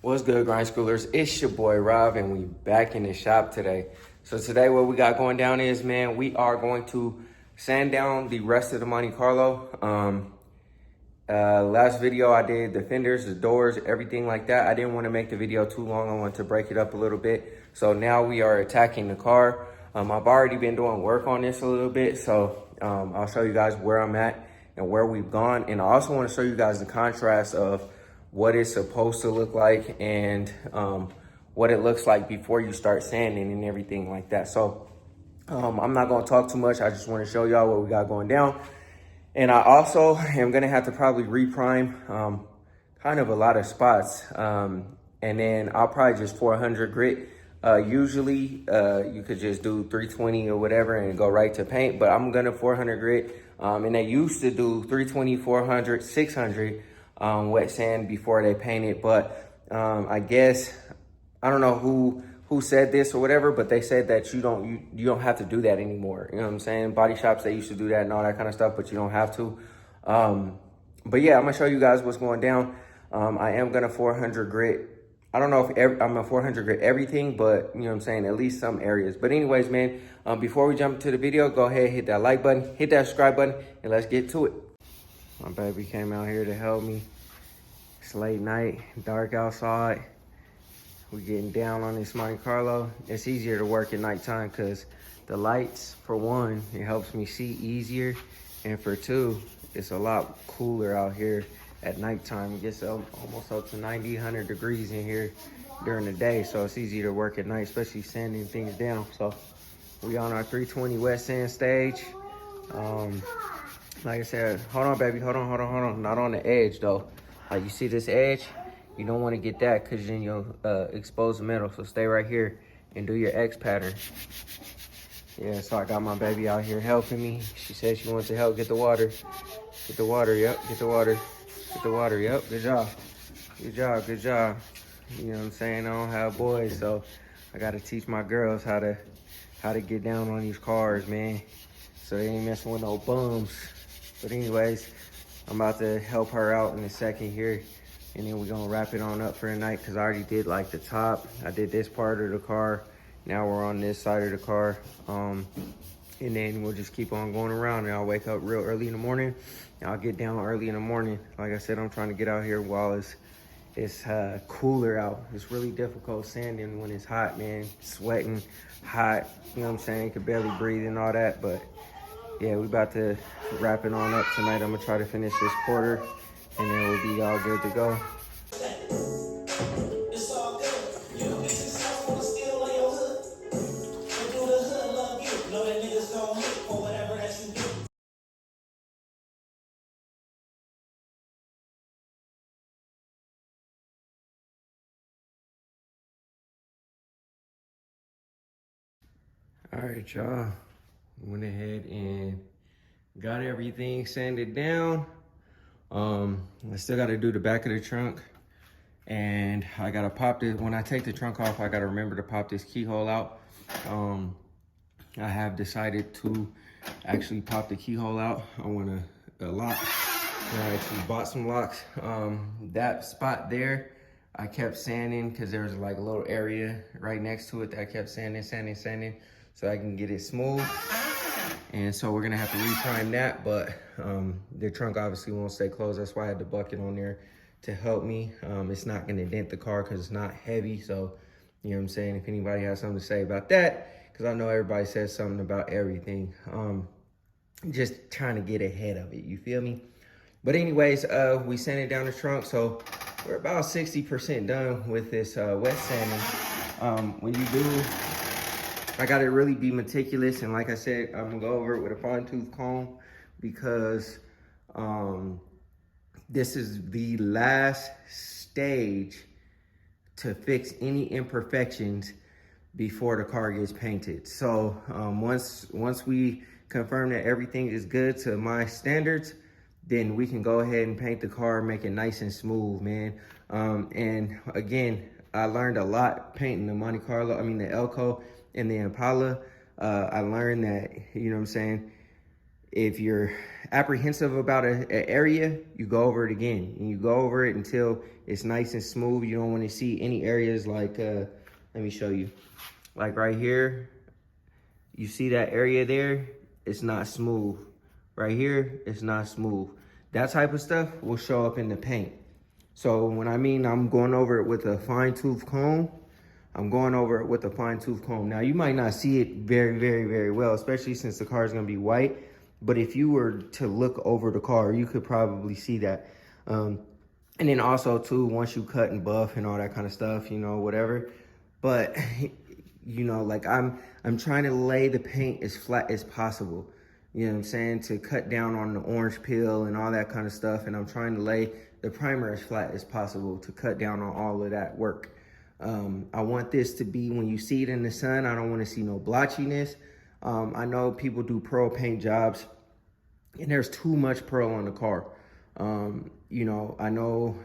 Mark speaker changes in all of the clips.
Speaker 1: What's good, grind schoolers? It's your boy Rob, and we back in the shop today. So today what we got going down is, man, we are going to sand down the rest of the Monte Carlo. Last video I did the fenders, the doors, everything like that. I didn't want to make the video too long. I wanted to break it up a little bit. So now we are attacking the car. I've already been doing work on this a little bit. So I'll show you guys where I'm at and where we've gone. And I also want to show you guys the contrast of what it's supposed to look like and what it looks like before you start sanding and everything like that. So I'm not going to talk too much. I just want to show y'all what we got going down. And I also am going to have to probably reprime kind of a lot of spots. And then I'll probably just 400 grit. Usually you could just do 320 or whatever and go right to paint. But I'm going to 400 grit. And they used to do 320, 400, 600 wet sand before they painted. But I guess, I don't know who said this or whatever, but they said that you don't have to do that anymore. You know what I'm saying? Body shops, they used to do that and all that kind of stuff, but you don't have to. But yeah, I'm gonna show you guys what's going down. I am gonna 400 grit. I don't know if I'm gonna 400 grit everything, but you know what I'm saying, at least some areas. But anyways, man, before we jump into the video, go ahead, hit that like button, hit that subscribe button, and let's get to it. My baby came out here to help me. It's late night, dark outside. We're getting down on this Monte Carlo. It's easier to work at nighttime because the lights, for one, it helps me see easier. And for two, it's a lot cooler out here at nighttime. It gets almost up to 90, 100 degrees in here during the day. So it's easy to work at night, especially sanding things down. So we on our 320 wet sand stage. Like I said, hold on, baby, hold on. Not on the edge though. Like you see this edge? You don't want to get that because then you'll expose the metal. So stay right here and do your X pattern. Yeah, so I got my baby out here helping me. She said she wants to help get the water. Get the water, yep, get the water. Get the water, yep, good job. Good job, good job. You know what I'm saying? I don't have boys, so I got to teach my girls how to get down on these cars, man. So they ain't messing with no bums. But anyways, I'm about to help her out in a second here. And then we're gonna wrap it on up for the night because I already did like the top. I did this part of the car. Now we're on this side of the car. And then we'll just keep on going around and I'll wake up real early in the morning. And I'll get down early in the morning. Like I said, I'm trying to get out here while it's cooler out. It's really difficult sanding when it's hot, man. Sweating, hot, you know what I'm saying? You can barely breathe and all that. But yeah, we about to wrap it on up tonight. I'm gonna try to finish this quarter. And then we'll be all good to go. All right, y'all. Went ahead and got everything sanded down. I still got to do the back of the trunk, and I got to pop this. When I take the trunk off, I got to remember to pop this keyhole out. I have decided to actually pop the keyhole out. I want a lock. I actually bought some locks. That spot there, I kept sanding because there was like a little area right next to it that I kept sanding, so I can get it smooth. And so we're gonna have to reprime that, but the trunk obviously won't stay closed. That's why I had the bucket on there to help me. It's not gonna dent the car because it's not heavy. So, you know what I'm saying? If anybody has something to say about that, because I know everybody says something about everything. Just trying to get ahead of it, you feel me? But anyways, we sanded down the trunk. So we're about 60% done with this wet sanding. When you do, I gotta really be meticulous, and like I said, I'm gonna go over it with a fine-tooth comb because this is the last stage to fix any imperfections before the car gets painted. So once we confirm that everything is good to my standards, then we can go ahead and paint the car, make it nice and smooth, man. And again, I learned a lot painting the the Elko and the Impala. I learned that, you know what I'm saying, if you're apprehensive about an area, you go over it again. And you go over it until it's nice and smooth. You don't want to see any areas like, let me show you. Like right here, you see that area there? It's not smooth. Right here, it's not smooth. That type of stuff will show up in the paint. So when I mean I'm going over it with a fine tooth comb, I'm going over it with a fine tooth comb. Now you might not see it very well, especially since the car is gonna be white. But if you were to look over the car, you could probably see that. And then also too, once you cut and buff and all that kind of stuff, you know, whatever. But you know, like I'm trying to lay the paint as flat as possible. You know what I'm saying? To cut down on the orange peel and all that kind of stuff. And I'm trying to lay the primer as flat as possible to cut down on all of that work. I want this to be, when you see it in the sun, I don't want to see no blotchiness. I know people do pearl paint jobs and there's too much pearl on the car. You know, I know,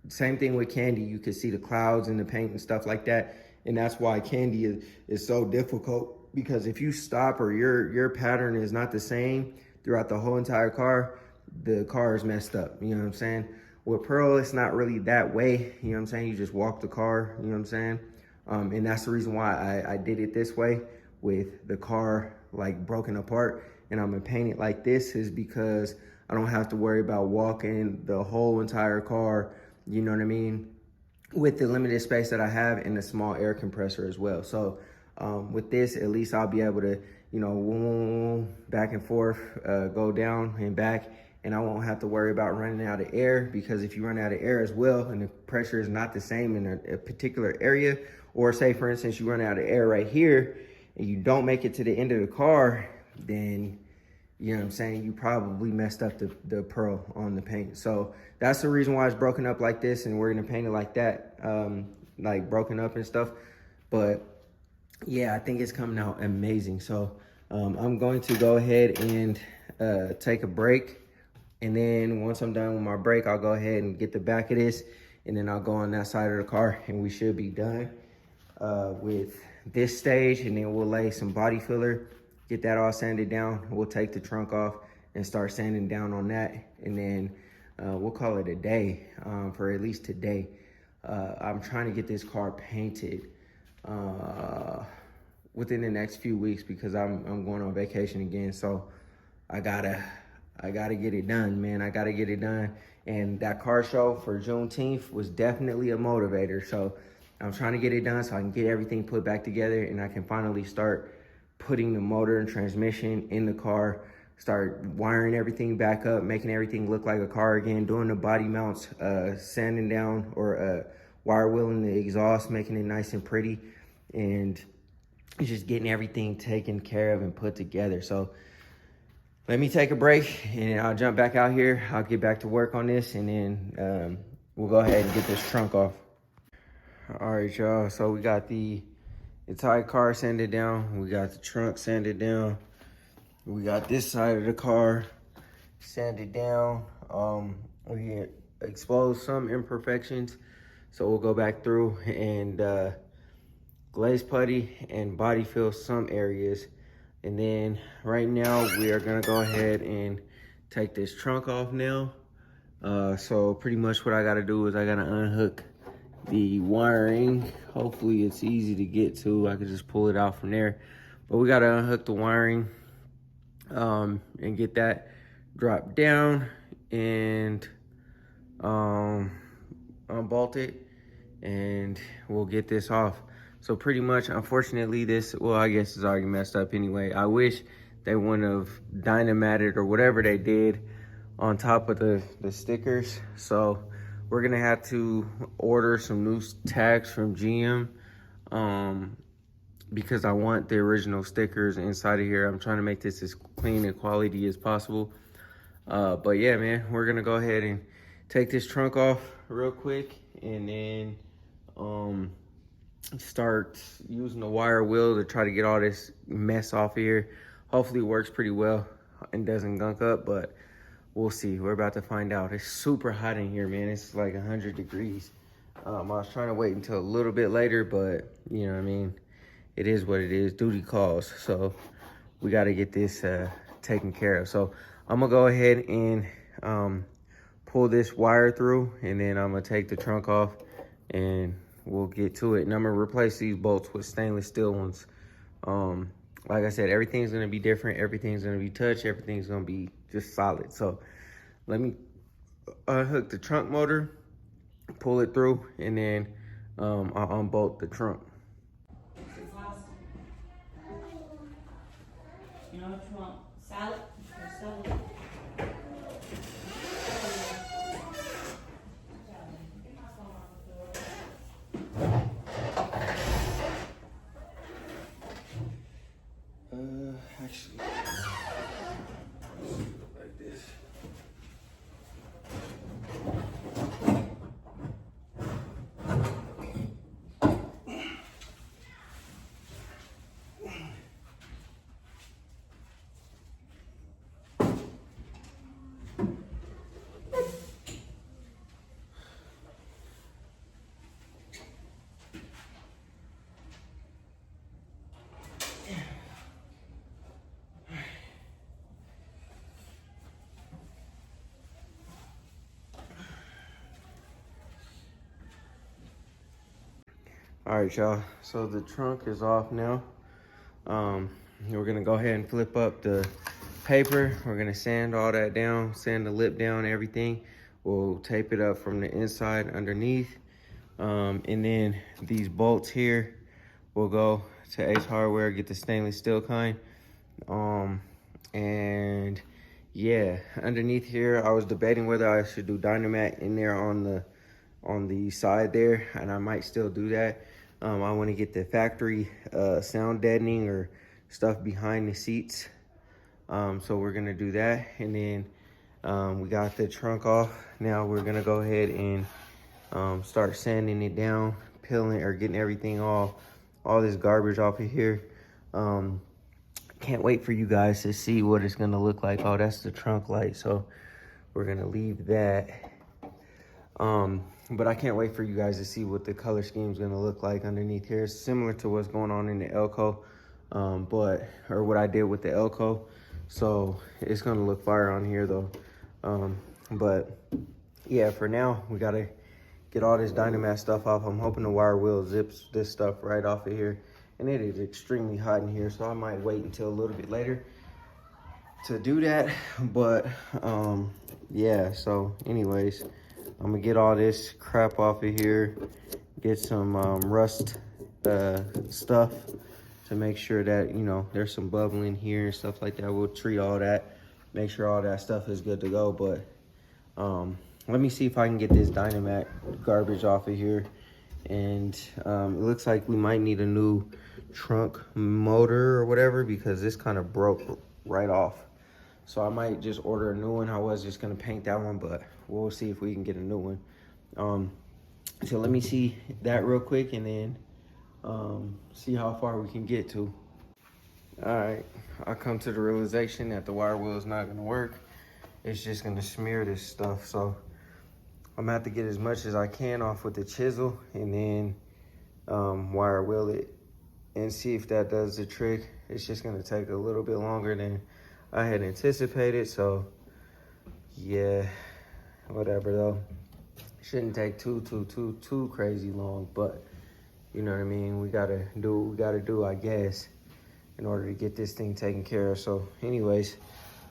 Speaker 1: same thing with candy. You can see the clouds in the paint and stuff like that. And that's why candy is so difficult, because if you stop or your pattern is not the same throughout the whole entire car, the car is messed up. You know what I'm saying? With pearl, it's not really that way. You know what I'm saying? You just walk the car, you know what I'm saying? And that's the reason why I did it this way, with the car like broken apart, and I'm gonna paint it like this, is because I don't have to worry about walking the whole entire car, you know what I mean? With the limited space that I have and the small air compressor as well. So with this, at least I'll be able to, you know, back and forth, go down and back, and I won't have to worry about running out of air, because if you run out of air as well and the pressure is not the same in a particular area, or say for instance, you run out of air right here and you don't make it to the end of the car, then, you know what I'm saying, you probably messed up the pearl on the paint. So that's the reason why it's broken up like this, and we're gonna paint it like that, like broken up and stuff. But yeah, I think it's coming out amazing. So I'm going to go ahead and take a break. And then once I'm done with my break, I'll go ahead and get the back of this, and then I'll go on that side of the car, and we should be done with this stage. And then we'll lay some body filler, get that all sanded down. We'll take the trunk off and start sanding down on that. And then we'll call it a day for at least today. I'm trying to get this car painted within the next few weeks, because I'm going on vacation again. So I gotta get it done, man. I gotta get it done. And that car show for Juneteenth was definitely a motivator. So I'm trying to get it done so I can get everything put back together, and I can finally start putting the motor and transmission in the car, start wiring everything back up, making everything look like a car again, doing the body mounts, sanding down or wire wheeling the exhaust, making it nice and pretty, and just getting everything taken care of and put together. So let me take a break, and I'll jump back out here. I'll get back to work on this, and then we'll go ahead and get this trunk off. All right, y'all. So we got the entire car sanded down. We got the trunk sanded down. We got this side of the car sanded down. We exposed some imperfections, so we'll go back through and glaze putty and body fill some areas. And then right now we are gonna go ahead and take this trunk off now. So pretty much what I gotta do is I gotta unhook the wiring. Hopefully it's easy to get to. I could just pull it out from there. But we gotta unhook the wiring and get that dropped down and unbolt it, and we'll get this off. So pretty much, unfortunately, this, well, I guess it's already messed up anyway. I wish they wouldn't have dynamatted or whatever they did on top of the stickers. So we're gonna have to order some new tags from GM because I want the original stickers inside of here. I'm trying to make this as clean and quality as possible. But yeah, man, we're gonna go ahead and take this trunk off real quick, and then start using the wire wheel to try to get all this mess off here. Hopefully it works pretty well and doesn't gunk up, but we'll see. We're about to find out. It's super hot in here, man. It's like 100 degrees. I was trying to wait until a little bit later, but you know what I mean? It is what it is. Duty calls. So we got to get this taken care of. So I'm gonna go ahead and pull this wire through, and then I'm gonna take the trunk off and we'll get to it. And I'm gonna replace these bolts with stainless steel ones. Like I said, everything's gonna be different. Everything's gonna be touched. Everything's gonna be just solid. So let me unhook the trunk motor, pull it through, and then I'll unbolt the trunk.
Speaker 2: You know what you want? Salad? Salad?
Speaker 1: Actually, like this. All right, y'all. So the trunk is off now. We're gonna go ahead and flip up the paper. We're gonna sand all that down, sand the lip down, everything. We'll tape it up from the inside underneath. And then these bolts here, we'll go to Ace Hardware, get the stainless steel kind. And yeah, underneath here, I was debating whether I should do Dynamat in there on the side there, and I might still do that. I want to get the factory sound deadening or stuff behind the seats. So we're gonna do that, and then we got the trunk off. Now we're gonna go ahead and start sanding it down, peeling or getting everything all this garbage off of here. Can't wait for you guys to see what it's gonna look like. Oh, that's the trunk light, so we're gonna leave that. But I can't wait for you guys to see what the color scheme is gonna look like underneath here. It's similar to what's going on in the Elko, or what I did with the Elko. So it's gonna look fire on here though. But yeah, for now, we gotta get all this Dynamat stuff off. I'm hoping the wire wheel zips this stuff right off of here. And it is extremely hot in here, so I might wait until a little bit later to do that. But yeah, so anyways, I'm gonna get all this crap off of here, get some rust stuff to make sure that, you know, there's some bubbling here and stuff like that. We'll treat all that, make sure all that stuff is good to go. But let me see if I can get this Dynamat garbage off of here. And it looks like we might need a new trunk motor or whatever, because this kind of broke right off. So I might just order a new one. I was just gonna paint that one, but we'll see if we can get a new one. So let me see that real quick, and then see how far we can get to. All right, I come to the realization that the wire wheel is not gonna work. It's just gonna smear this stuff. So I'm gonna have to get as much as I can off with the chisel, and then wire wheel it and see if that does the trick. It's just gonna take a little bit longer than I had anticipated. So yeah, whatever though. Shouldn't take too crazy long, but you know what I mean? We gotta do what we gotta do, I guess, in order to get this thing taken care of. So anyways,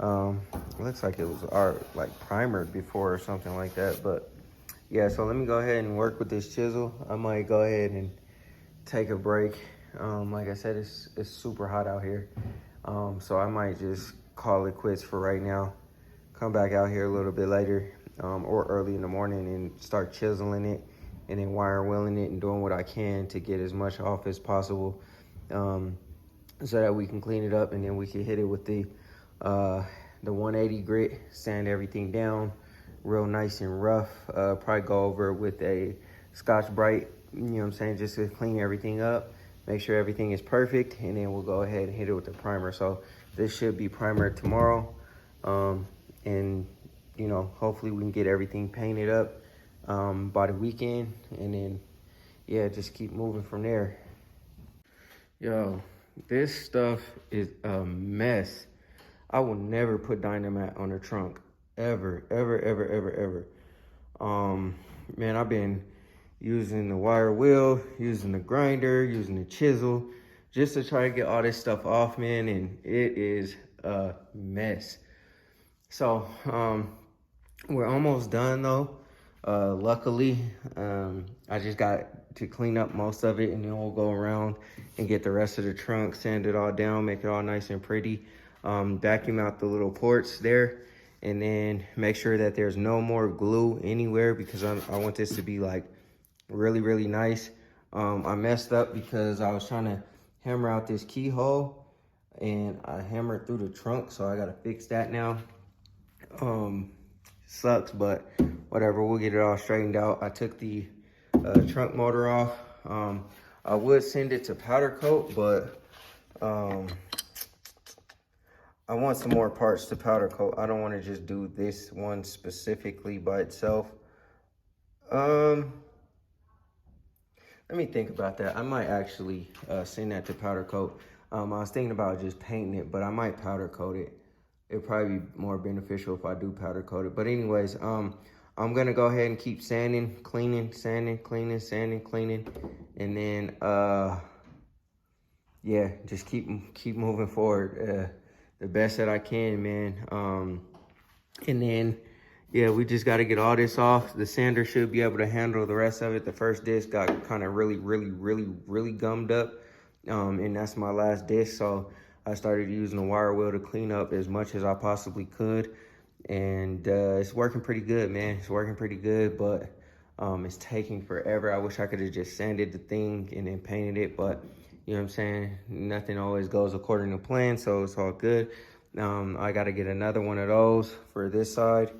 Speaker 1: it looks like it was primered before or something like that. But yeah, so let me go ahead and work with this chisel. I might go ahead and take a break. Like I said, it's super hot out here. So I might just call it quits for right now. Come back out here a little bit later, or early in the morning, and start chiseling it, and then wire wheeling it and doing what I can to get as much off as possible, so that we can clean it up, and then we can hit it with the 180 grit, sand everything down real nice and rough. Probably go over with a Scotch Brite, you know what I'm saying, just to clean everything up, make sure everything is perfect, and then we'll go ahead and hit it with the primer. So this should be primer tomorrow, and you know, hopefully we can get everything painted up by the weekend, and then yeah, just keep moving from there. Yo, this stuff is a mess. I will never put Dynamite on the trunk. Ever, ever, ever, ever, ever. Man, I've been using the wire wheel, using the grinder, using the chisel, just to try to get all this stuff off, man, and it is a mess. So, we're almost done though. Luckily, I just got to clean up most of it, and then we'll go around and get the rest of the trunk, sand it all down, make it all nice and pretty. Vacuum out the little ports there, and then make sure that there's no more glue anywhere, because I want this to be like really, really nice. I messed up because I was trying to hammer out this keyhole, and I hammered through the trunk, so I gotta fix that now. Sucks, but whatever, we'll get it all straightened out. I took the trunk motor off. I would send it to powder coat, but I want some more parts to powder coat. I don't want to just do this one specifically by itself. Let me think about that. I might actually send that to powder coat. I was thinking about just painting it, but I might powder coat it. It'd probably be more beneficial if I do powder coat it. But anyways, I'm gonna go ahead and keep sanding, cleaning, sanding, cleaning, sanding, cleaning, and then yeah, just keep moving forward the best that I can, man. And then yeah, we just got to get all this off. The sander should be able to handle the rest of it. The first disc got kind of really gummed up, and that's my last disc, so I started using the wire wheel to clean up as much as I possibly could. And it's working pretty good, man. It's working pretty good, but it's taking forever. I wish I could have just sanded the thing and then painted it, but you know what I'm saying? Nothing always goes according to plan, so it's all good. I got to get another one of those for this side.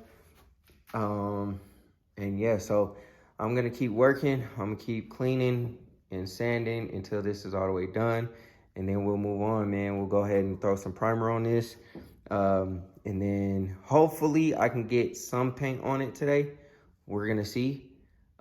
Speaker 1: And yeah, so I'm going to keep working. I'm going to keep cleaning and sanding until this is all the way done. And then we'll move on, man. We'll go ahead and throw some primer on this. And then hopefully I can get some paint on it today. We're going to see.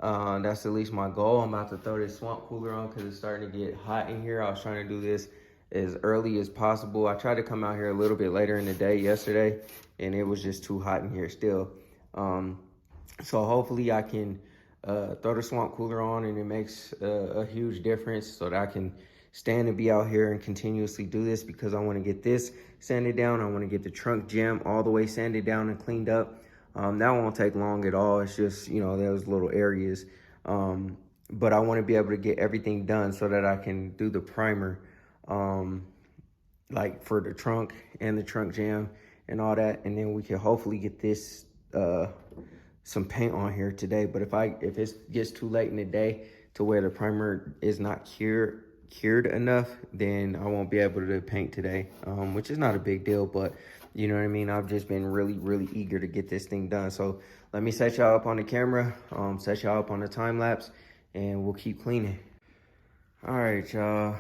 Speaker 1: That's at least my goal. I'm about to throw this swamp cooler on because it's starting to get hot in here. I was trying to do this as early as possible. I tried to come out here a little bit later in the day yesterday, and it was just too hot in here still. So hopefully I can throw the swamp cooler on, and it makes a huge difference so that I can stand and be out here and continuously do this, because I want to get this sanded down. I want to get the trunk jam all the way sanded down and cleaned up. That won't take long at all. It's just, you know, those little areas. But I want to be able to get everything done so that I can do the primer, like for the trunk and the trunk jam and all that. And then we can hopefully get this, some paint on here today. But if it gets too late in the day to where the primer is not cured enough, then I won't be able to paint today, which is not a big deal, but you know what I mean? I've just been really eager to get this thing done. So let me set y'all up on the camera, set y'all up on the time lapse, and we'll keep cleaning. All right, y'all.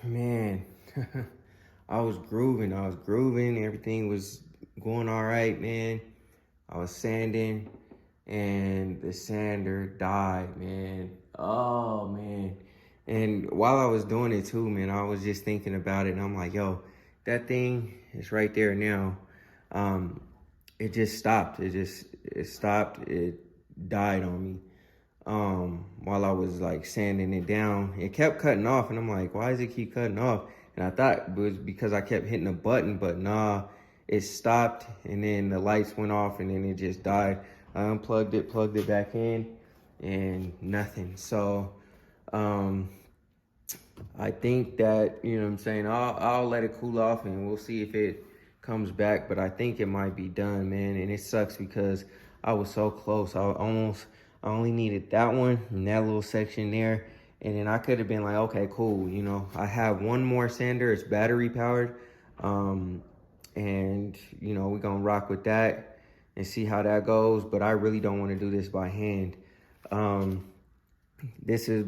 Speaker 1: Man, I was grooving. Everything was going all right, man. I was sanding, and the sander died, man. Oh, man. And while I was doing it too, man, I was just thinking about it, and I'm like, yo, that thing is right there now. It just stopped. It stopped. It died on me. While I was like sanding it down, it kept cutting off, and I'm like, why does it keep cutting off? And I thought it was because I kept hitting a button, but nah, it stopped, and then the lights went off, and then it just died. I unplugged it, plugged it back in, and nothing. So I think that, you know what I'm saying, I'll let it cool off, and we'll see if it comes back, but I think it might be done, man. And it sucks because I was so close. I only needed that one and that little section there, and then I could have been like, okay, cool, you know, I have one more sander. It's battery powered, and you know, we're gonna rock with that and see how that goes. But I really don't want to do this by hand. That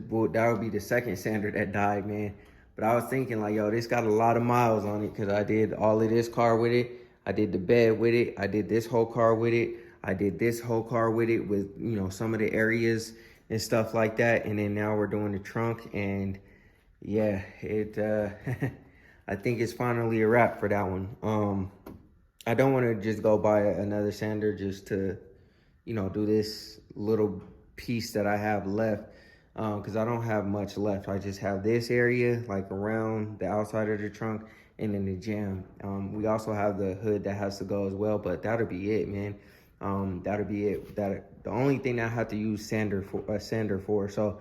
Speaker 1: would be the second sander that died, man. But I was thinking like, yo, this got a lot of miles on it, because I did all of this car with it. I did the bed with it. I did this whole car with it. I did this whole car with it, with, you know, some of the areas and stuff like that. And then now we're doing the trunk, and yeah, I think it's finally a wrap for that one. I don't want to just go buy another sander just to, do this little piece that I have left, because I don't have much left. I just have this area like around the outside of the trunk and then the jam. We also have the hood that has to go as well, but that'll be it, man. That'll be it. The only thing that I have to use sander for. So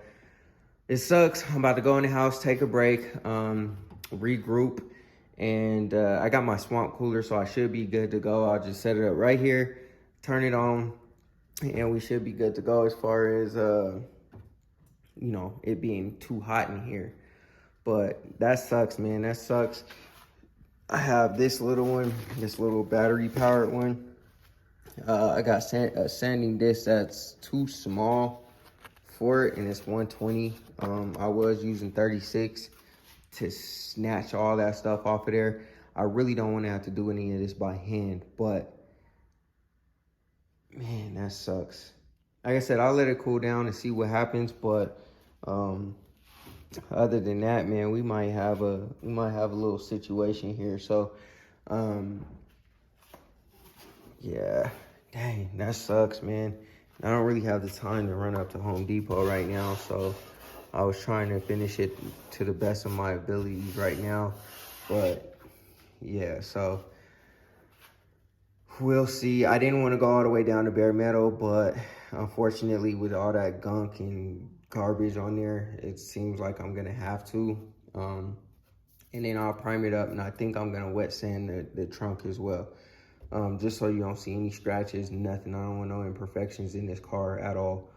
Speaker 1: it sucks. I'm about to go in the house, take a break, regroup, and I got my swamp cooler, so I should be good to go. I'll just set it up right here, turn it on, and we should be good to go as far as it being too hot in here. But that sucks, man. That sucks. I have this little one, this little battery powered one. I got a sanding disc that's too small for it, and it's 120. I was using 36 to snatch all that stuff off of there. I really don't want to have to do any of this by hand, but man, that sucks. Like I said, I'll let it cool down and see what happens, but other than that, man, we might have a little situation here. So yeah, dang, that sucks, man. I don't really have the time to run up to Home Depot right now, so I was trying to finish it to the best of my abilities right now. But yeah, so we'll see. I didn't want to go all the way down to bare metal, but unfortunately with all that gunk and garbage on there, it seems like I'm gonna have to. And then I'll prime it up, and I think I'm gonna wet sand the trunk as well. Just so you don't see any scratches, nothing. I don't want no imperfections in this car at all.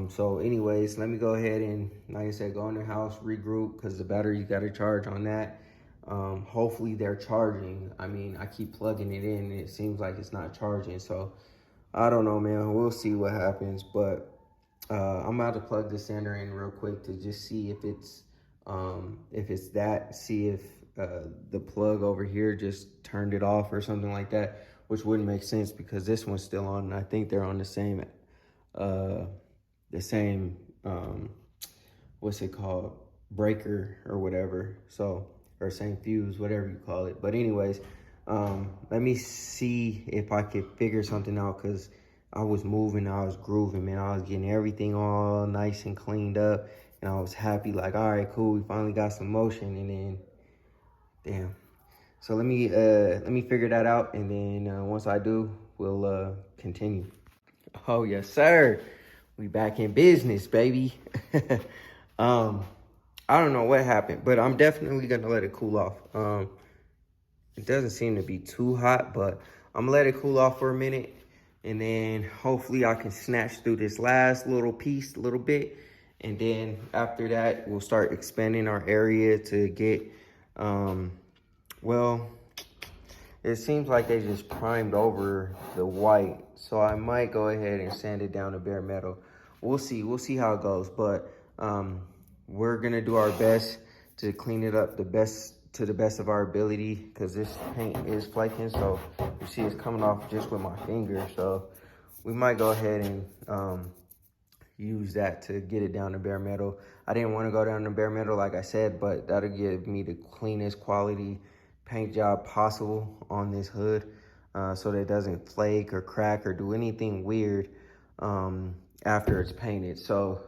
Speaker 1: So anyways, let me go ahead and, like I said, go in the house, regroup, because the battery's got to charge on that. Hopefully they're charging. I mean, I keep plugging it in and it seems like it's not charging. So I don't know, man. We'll see what happens. But I'm about to plug the sander in real quick to just see if it's that, see if the plug over here just turned it off or something like that, which wouldn't make sense because this one's still on, and I think they're on the same what's it called, breaker or whatever. So, or same fuse, whatever you call it. But anyways, let me see if I could figure something out, because I was moving, I was grooving, man. I was getting everything all nice and cleaned up, and I was happy, like, all right, cool, we finally got some motion. And then damn. So let me figure that out, and then once I do, we'll continue. Oh yes, sir. We back in business, baby. I don't know what happened, but I'm definitely gonna let it cool off. It doesn't seem to be too hot, but I'm gonna let it cool off for a minute, and then hopefully I can snatch through this last little piece a little bit, and then after that we'll start expanding our area to get well, it seems like they just primed over the white, so I might go ahead and sand it down to bare metal. We'll see how it goes, but we're gonna do our best to clean it up to the best of our ability, because this paint is flaking. So you see it's coming off just with my finger, so we might go ahead and use that to get it down to bare metal. I didn't want to go down to bare metal, like I said, but that'll give me the cleanest quality paint job possible on this hood, so that it doesn't flake or crack or do anything weird after it's painted. So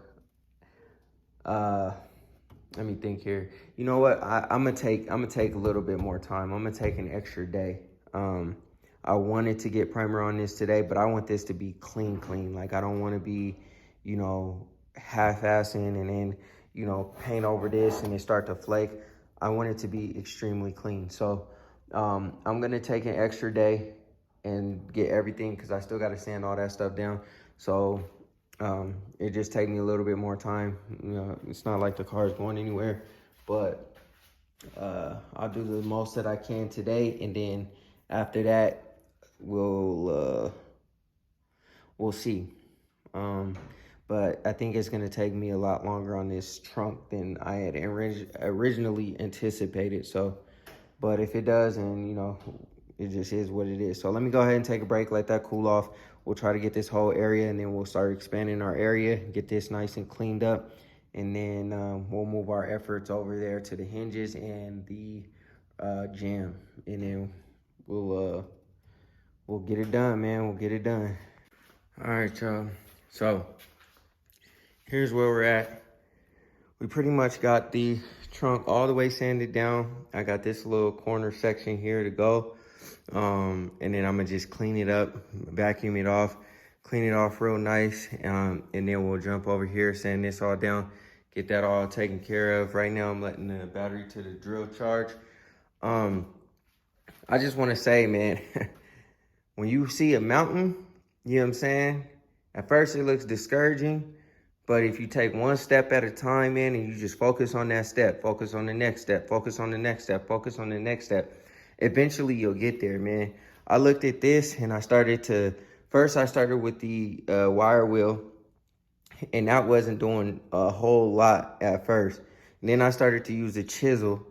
Speaker 1: let me think here. You know what? I'm gonna take a little bit more time. I'm gonna take an extra day. I wanted to get primer on this today, but I want this to be clean. Like, I don't want to be, half-assing and then, paint over this and it start to flake. I want it to be extremely clean. So I'm gonna take an extra day and get everything, because I still got to sand all that stuff down. So it just take me a little bit more time. It's not like the car is going anywhere, but I'll do the most that I can today, and then after that we'll see. But I think it's gonna take me a lot longer on this trunk than I had originally anticipated. So, but if it does, and it just is what it is. So let me go ahead and take a break, let that cool off. We'll try to get this whole area, and then we'll start expanding our area, get this nice and cleaned up, and then we'll move our efforts over there to the hinges and the jam, and then we'll get it done, man. We'll get it done. All right, y'all. So here's where we're at. We pretty much got the trunk all the way sanded down. I got this little corner section here to go. And then I'm gonna just clean it up, vacuum it off, clean it off real nice. And then we'll jump over here, sand this all down, get that all taken care of. Right now I'm letting the battery to the drill charge. I just wanna say, man, when you see a mountain, you know what I'm saying? At first it looks discouraging, but if you take one step at a time, man, and you just focus on that step, focus on the next step, focus on the next step, focus on the next step, eventually you'll get there, man. I looked at this and I started with the wire wheel, and that wasn't doing a whole lot at first. And then I started to use the chisel,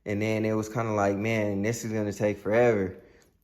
Speaker 1: and then it was kind of like, man, this is gonna take forever.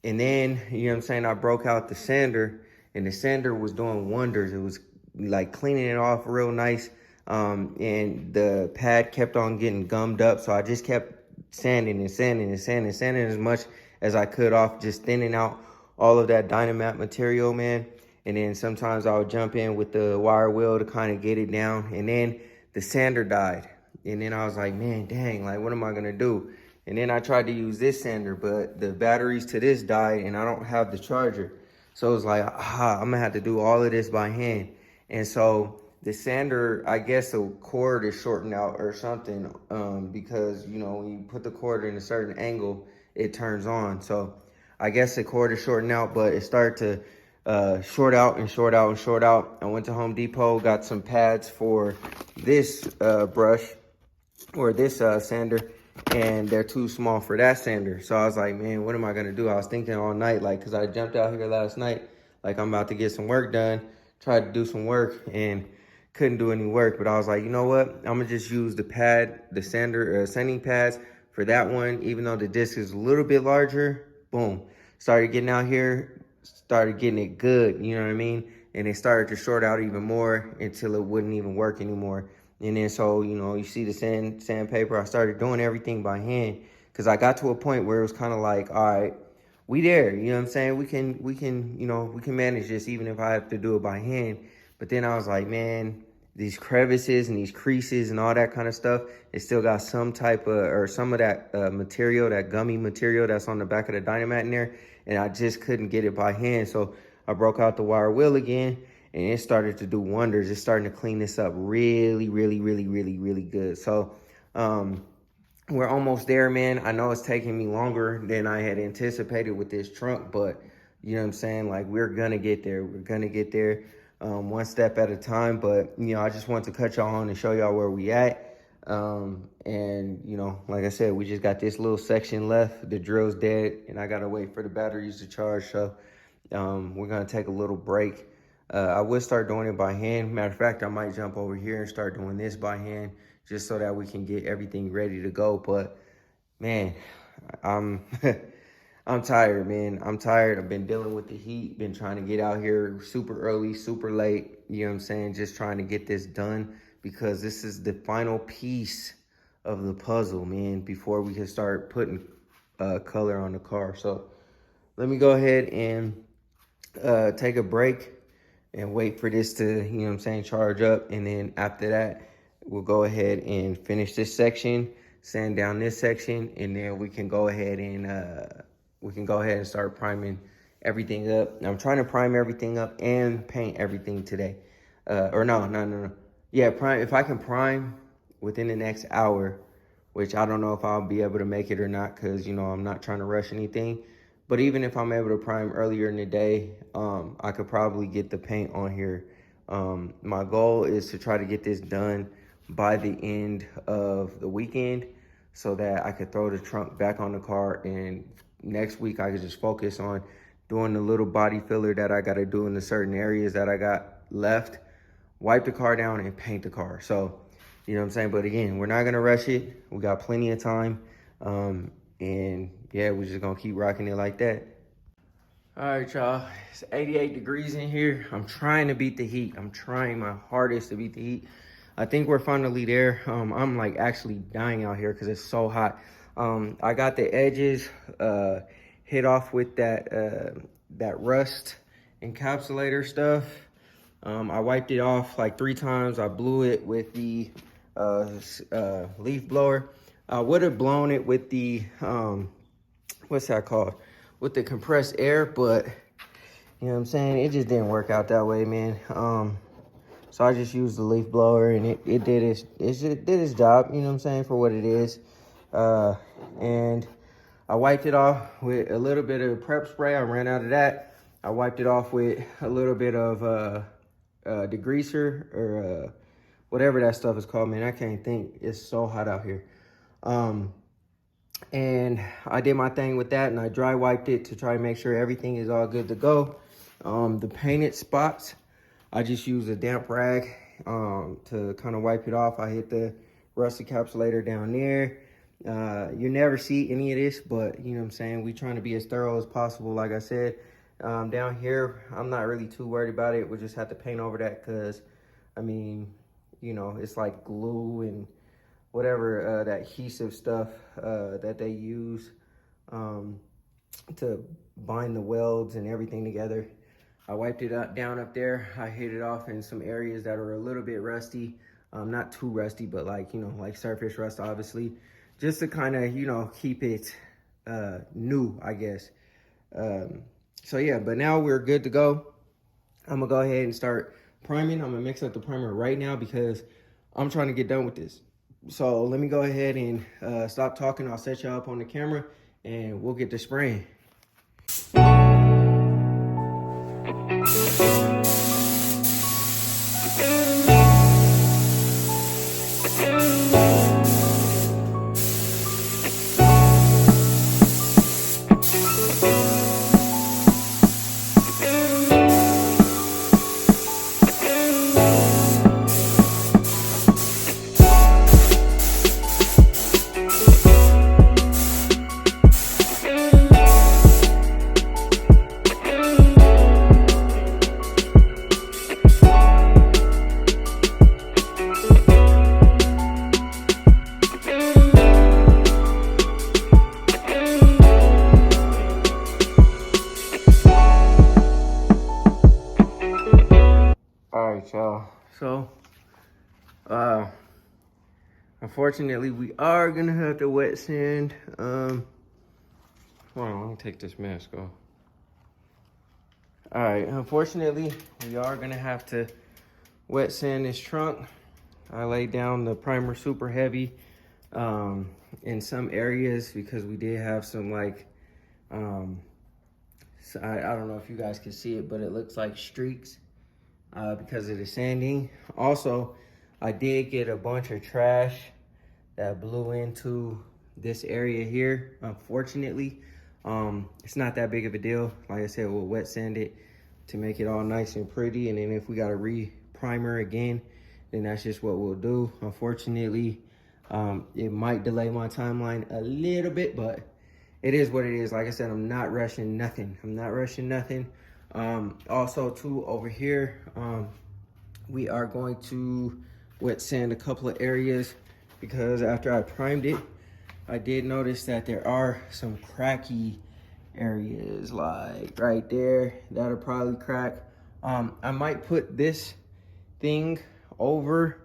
Speaker 1: And then, you know what I'm saying, I broke out the sander, and the sander was doing wonders. It was like cleaning it off real nice. And the pad kept on getting gummed up. So I just kept sanding and sanding and sanding, sanding as much as I could off, just thinning out all of that Dynamat material, man. And then sometimes I would jump in with the wire wheel to kind of get it down. And then the sander died. And then I was like, man, dang, like, what am I gonna do? And then I tried to use this sander, but the batteries to this died and I don't have the charger. So it was like, I'm gonna have to do all of this by hand. And so the sander, I guess the cord is shorting out or something, because, you know, when you put the cord in a certain angle, it turns on. So I guess the cord is shorting out, but it started to short out and short out and short out. I went to Home Depot, got some pads for this brush or this sander, and they're too small for that sander. So I was like, man, what am I gonna do? I was thinking all night, like, cause I jumped out here last night, like I'm about to get some work done, tried to do some work and couldn't do any work. But I was like, you know what? I'm gonna just use the pad, the sander, sanding pads for that one, even though the disc is a little bit larger. Boom, started getting out here, started getting it good, you know what I mean? And it started to short out even more until it wouldn't even work anymore. And then so, you know, you see the sandpaper, I started doing everything by hand, because I got to a point where it was kind of like, all right, we there, you know what I'm saying? We can, you know, we can manage this even if I have to do it by hand. But then I was like, man, these crevices and these creases and all that kind of stuff, it still got some type of, or some of that material, that gummy material that's on the back of the Dynamat in there. And I just couldn't get it by hand. So I broke out the wire wheel again, and it started to do wonders. It's starting to clean this up really, really, really, really, really good. So we're almost there, man. I know it's taking me longer than I had anticipated with this trunk, but you know what I'm saying? Like, we're gonna get there. We're gonna get there one step at a time. But, you know, I just want to cut y'all on and show y'all where we at. And, you know, like I said, we just got this little section left. The drill's dead, and I gotta wait for the batteries to charge. So we're gonna take a little break. I would start doing it by hand. Matter of fact, I might jump over here and start doing this by hand, just so that we can get everything ready to go. But man, I'm I'm tired, man. I'm tired. I've been dealing with the heat, been trying to get out here super early, super late, you know what I'm saying? Just trying to get this done, because this is the final piece of the puzzle, man, before we can start putting color on the car. So let me go ahead and take a break and wait for this to, you know what I'm saying, charge up. And then after that, we'll go ahead and finish this section, sand down this section, and then we can go ahead and start priming everything up. I'm trying to prime everything up and paint everything today. No. Yeah, prime. If I can prime within the next hour, which I don't know if I'll be able to make it or not, because, you know, I'm not trying to rush anything. But even if I'm able to prime earlier in the day, I could probably get the paint on here. My goal is to try to get this done by the end of the weekend, so that I could throw the trunk back on the car, and next week I could just focus on doing the little body filler that I got to do in the certain areas that I got left, wipe the car down, and paint the car. So, you know what I'm saying? But again, we're not going to rush it. We got plenty of time. And yeah, we're just gonna keep rocking it like that. All right, y'all, it's 88 degrees in here. I'm trying to beat the heat. I'm trying my hardest to beat the heat. I think we're finally there. I'm like actually dying out here because it's so hot. I got the edges hit off with that rust encapsulator stuff. I wiped it off like 3 times. I blew it with the leaf blower. I would have blown it with the what's that called, with the compressed air, but you know what I'm saying, it just didn't work out that way, man. So I just used the leaf blower, and it did its job, you know what I'm saying, for what it is. And I wiped it off with a little bit of prep spray. I ran out of that. I wiped it off with a little bit of degreaser, or whatever that stuff is called, man. I can't think. It's so hot out here. And I did my thing with that, and I dry wiped it to try to make sure everything is all good to go. The painted spots, I just used a damp rag to kind of wipe it off. I hit the rust encapsulator down there. You never see any of this, but you know what I'm saying, we trying to be as thorough as possible. Like I said, down here, I'm not really too worried about it. We'll just have to paint over that, because I mean, you know, it's like glue and whatever that adhesive stuff that they use to bind the welds and everything together. I wiped it down up there. I hit it off in some areas that are a little bit rusty. Not too rusty, but like, you know, like surface rust, obviously, just to kind of, you know, keep it new, I guess. So yeah, but now we're good to go. I'm gonna go ahead and start priming. I'm gonna mix up the primer right now because I'm trying to get done with this. So let me go ahead and stop talking. I'll set y'all up on the camera and we'll get to spraying. Y'all, so unfortunately we are gonna have to wet sand. Hold on, let me take this mask off. All right, unfortunately we are gonna have to wet sand this trunk. I laid down the primer super heavy in some areas because we did have some like so I don't know if you guys can see it, but it looks like streaks because of the sanding. Also, I did get a bunch of trash that blew into this area here. Unfortunately, it's not that big of a deal. Like I said, we'll wet sand it to make it all nice and pretty, and then if we got to re-primer again, then that's just what we'll do. Unfortunately, it might delay my timeline a little bit, but it is what it is. Like I said, I'm not rushing nothing. I'm not rushing nothing. Also too, over here, we are going to wet sand a couple of areas because after I primed it, I did notice that there are some cracky areas, like right there. That'll probably crack. I might put this thing over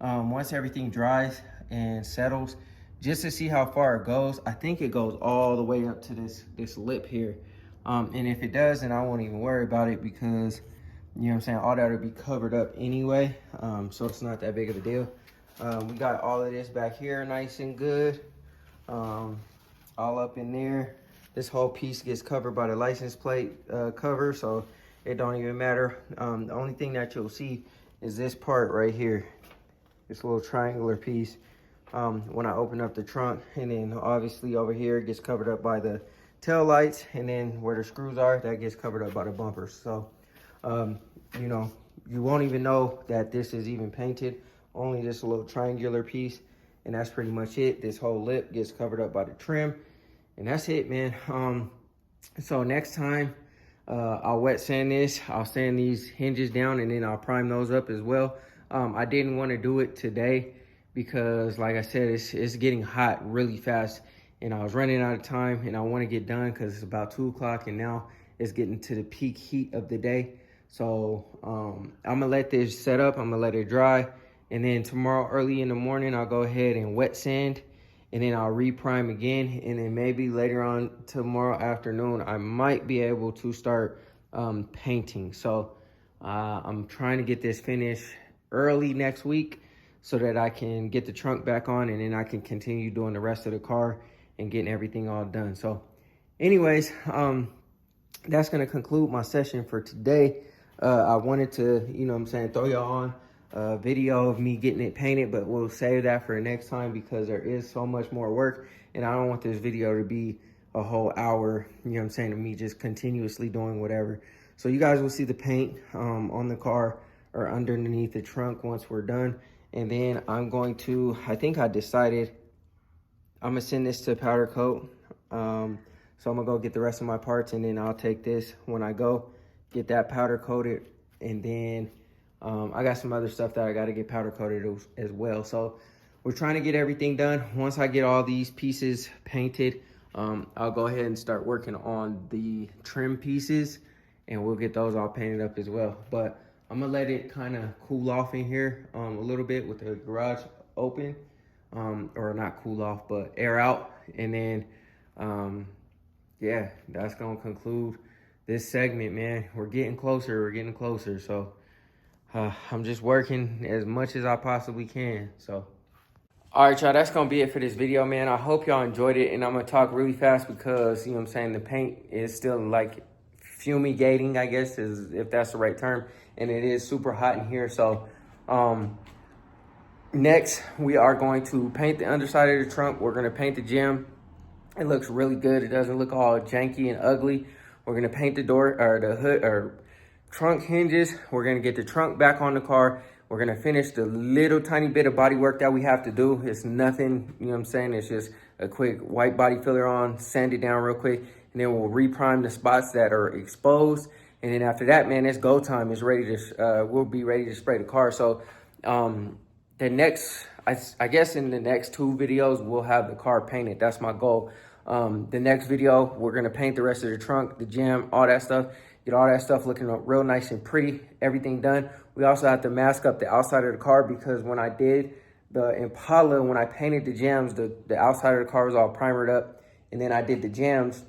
Speaker 1: once everything dries and settles, just to see how far it goes. I think it goes all the way up to this lip here. And if it does, then I won't even worry about it because, you know what I'm saying, all that will be covered up anyway. So it's not that big of a deal. We got all of this back here nice and good. All up in there. This whole piece gets covered by the license plate cover, so it don't even matter. The only thing that you'll see is this part right here. This little triangular piece. When I open up the trunk, and then obviously over here it gets covered up by the tail lights, and then where the screws are, that gets covered up by the bumpers. So you know, you won't even know that this is even painted, only this little triangular piece, and that's pretty much it. This whole lip gets covered up by the trim, and that's it, man. So next time I'll wet sand this. I'll sand these hinges down, and then I'll prime those up as well. I didn't want to do it today because, like I said, it's getting hot really fast and I was running out of time, and I want to get done because it's about 2 o'clock, and now it's getting to the peak heat of the day. So I'm gonna let this set up, I'm gonna let it dry, and then tomorrow early in the morning, I'll go ahead and wet sand, and then I'll reprime again, and then maybe later on tomorrow afternoon, I might be able to start painting. So I'm trying to get this finished early next week so that I can get the trunk back on, and then I can continue doing the rest of the car and getting everything all done. So anyways, that's gonna conclude my session for today. I wanted to, you know what I'm saying, throw y'all on a video of me getting it painted, but we'll save that for next time because there is so much more work, and I don't want this video to be a whole hour, you know what I'm saying, of me just continuously doing whatever. So you guys will see the paint on the car or underneath the trunk once we're done. And then I'm going to, I think I decided I'm gonna send this to powder coat. So I'm gonna go get the rest of my parts, and then I'll take this when I go get that powder coated. And then I got some other stuff that I gotta get powder coated as well. So we're trying to get everything done. Once I get all these pieces painted, I'll go ahead and start working on the trim pieces, and we'll get those all painted up as well. But I'm gonna let it kind of cool off in here a little bit with the garage open, or not cool off, but air out. And then, yeah, that's gonna conclude this segment, man. We're getting closer, So I'm just working as much as I possibly can, so. All right, y'all, that's gonna be it for this video, man. I hope y'all enjoyed it, and I'm gonna talk really fast because, you know what I'm saying, the paint is still like fumigating, I guess, is if that's the right term, and it is super hot in here. So next we are going to paint the underside of the trunk. We're gonna paint the gem. It looks really good. It doesn't look all janky and ugly. We're gonna paint the door or the hood or trunk hinges. We're gonna get the trunk back on the car. We're gonna finish the little tiny bit of body work that we have to do. It's nothing, you know what I'm saying? It's just a quick white body filler on, sand it down real quick, and then we'll reprime the spots that are exposed. And then after that, man, it's go time. It's ready to, we'll be ready to spray the car. So the next, I guess in the next 2 videos, we'll have the car painted. That's my goal. The next video, we're gonna paint the rest of the trunk, the gem, all that stuff. Get all that stuff looking real nice and pretty, everything done. We also have to mask up the outside of the car because when I did the Impala, when I painted the gems, the outside of the car was all primered up. And then I did the gems.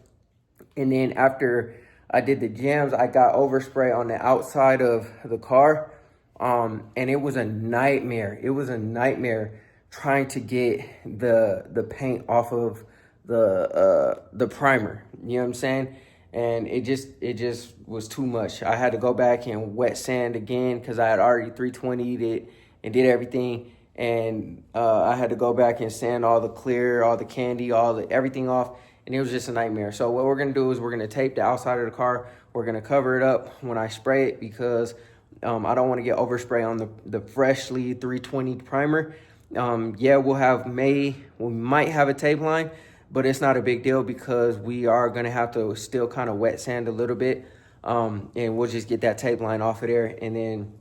Speaker 1: And then after I did the gems, I got overspray on the outside of the car. And it was a nightmare. It was a nightmare trying to get the paint off of the primer. You know what I'm saying? And it just was too much. I had to go back and wet sand again because I had already 320'd it and did everything. And I had to go back and sand all the clear, all the candy, everything off. And it was just a nightmare. So what we're gonna do is we're gonna tape the outside of the car. We're gonna cover it up when I spray it because I don't want to get overspray on the freshly 320 primer. Yeah, we might have a tape line, but it's not a big deal because we are going to have to still kind of wet sand a little bit. And we'll just get that tape line off of there, and then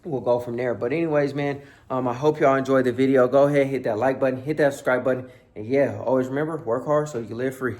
Speaker 1: we'll go from there. But anyways, man, I hope y'all enjoyed the video. Go ahead, hit that like button, hit that subscribe button. And yeah, always remember, work hard so you can live free.